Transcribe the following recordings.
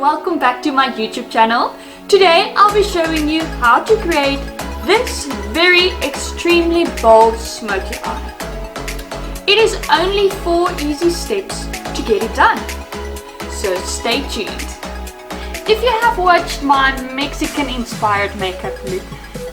welcome back to my YouTube channel. Today I'll be showing you how to create this very extremely bold smoky eye. It is only 4 easy steps to get it done, so stay tuned. If you have watched my Mexican inspired makeup look,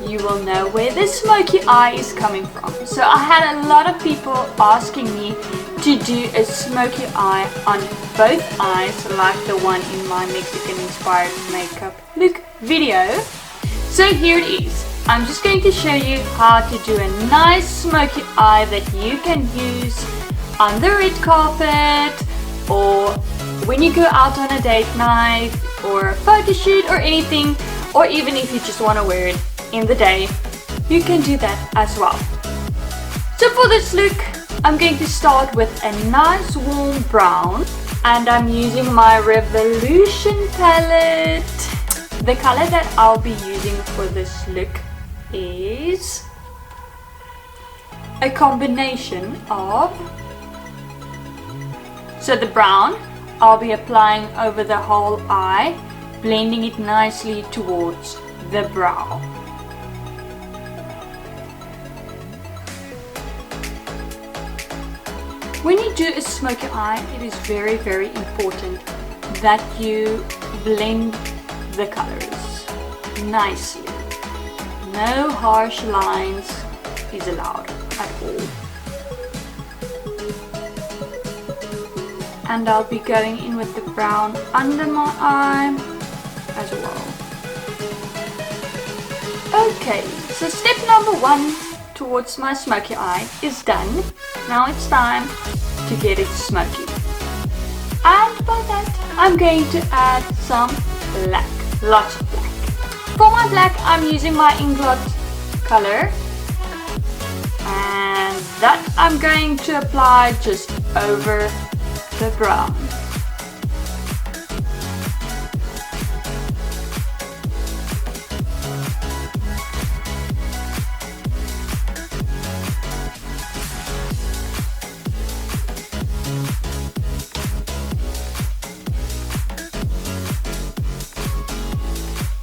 you will know where this smoky eye is coming from. So I had a lot of people asking me to do a smoky eye on both eyes, like the one in my Mexican inspired makeup look video. So here it is. I'm just going to show you how to do a nice smoky eye that you can use on the red carpet, or when you go out on a date night or a photo shoot or anything, or even if you just want to wear it in the day, you can do that as well. So for this look, I'm going to start with a nice warm brown, and I'm using my Revolution palette. The color that I'll be using for this look is a combination of, so the brown I'll be applying over the whole eye, blending it nicely towards the brow. When you do a smoky eye, it is very, very important that you blend the colors nicely. No harsh lines is allowed at all. And I'll be going in with the brown under my eye as well. Okay, so step number 1 towards my smoky eye is done. Now it's time to get it smoky. And by that, I'm going to add some black, lots of black. For my black, I'm using my Inglot color, and that I'm going to apply just over the brown.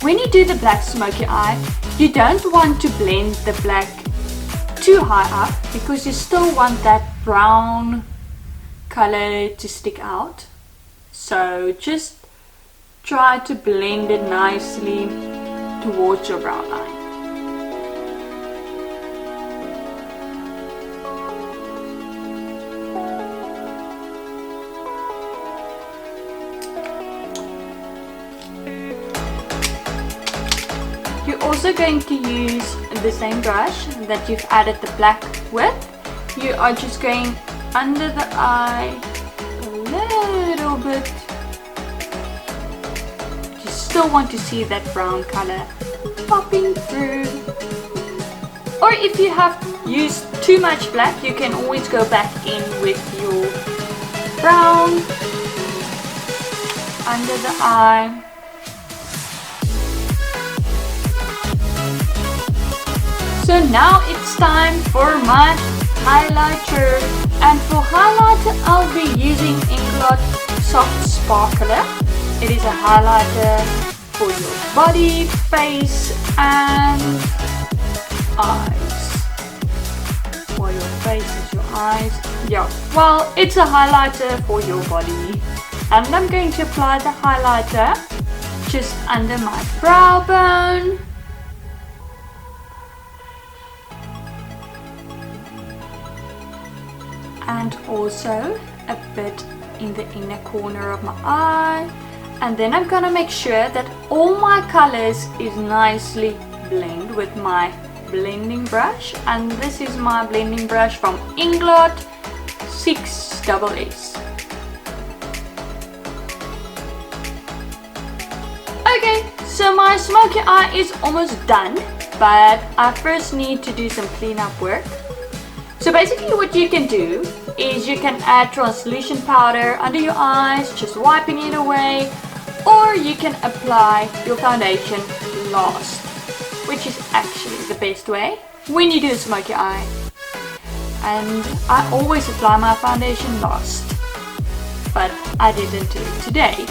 When you do the black smoky eye, you don't want to blend the black too high up, because you still want that brown color to stick out. So just try to blend it nicely towards your brow line. You're also going to use the same brush that you've added the black with. You are just going under the eye a little bit. You still want to see that brown color popping through. Or if you have used too much black, you can always go back in with your brown under the eye. So now it's time for my highlighter, and for highlighter I'll be using Inglot Soft Sparkler. It is a highlighter for your body, face and eyes. For your face is your eyes. Yeah, well, it's a highlighter for your body. And I'm going to apply the highlighter just under my brow bone. And also a bit in the inner corner of my eye. And then I'm gonna make sure that all my colors is nicely blend with my blending brush. And this is my blending brush from Inglot 6SS. Okay, so my smoky eye is almost done, but I first need to do some cleanup work. So basically what you can do is you can add translucent powder under your eyes, just wiping it away, or you can apply your foundation last, which is actually the best way when you do a smoky eye. And I always apply my foundation last, but I didn't do it today.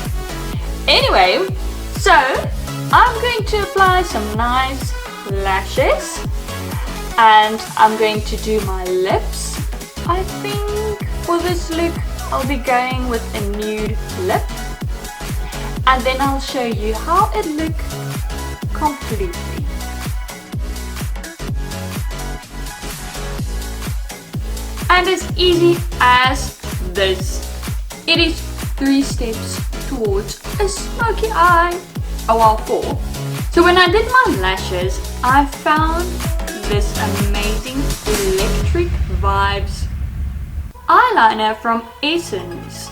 Anyway, so I'm going to apply some nice lashes and I'm going to do my lips. I think for this look I'll be going with a nude lip, and then I'll show you how it looks completely. And as easy as this. It is 3 steps towards a smoky eye. Oh well, 4. So when I did my lashes, I found this amazing Electric Vibes eyeliner from Essence,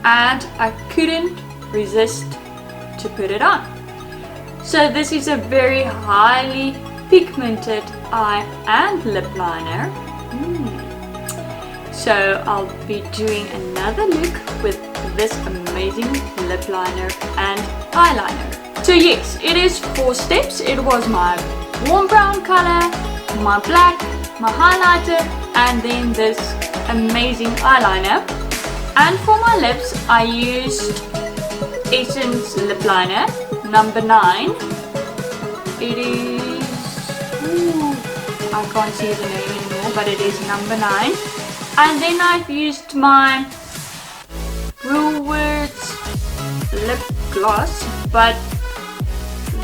and I couldn't resist to put it on. So this is a very highly pigmented eye and lip liner. So I'll be doing another look with this amazing lip liner and eyeliner. So yes, it is 4 steps. It was my warm brown color, my black, my highlighter, and then this amazing eyeliner. And for my lips, I used Essence lip liner number 9. It is, I can't see the name anymore, but it is number 9. And then I've used my Woolworths lip gloss, but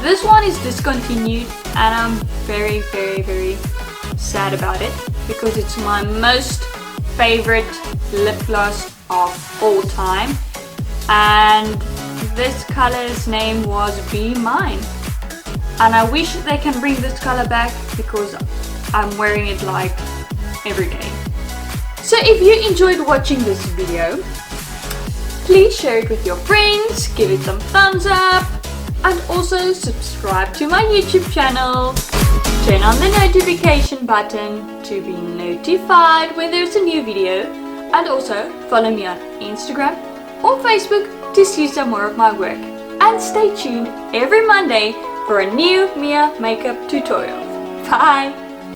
this one is discontinued and I'm very sad about it because it's my most favorite lip gloss of all time, and this color's name was Be Mine, and I wish they can bring this color back because I'm wearing it like every day. So if you enjoyed watching this video, please share it with your friends, give it some thumbs up, and also subscribe to my YouTube channel. Turn on the notification button to be notified when there's a new video, and also follow me on Instagram or Facebook to see some more of my work. And stay tuned every Monday for a new Mia makeup tutorial. Bye!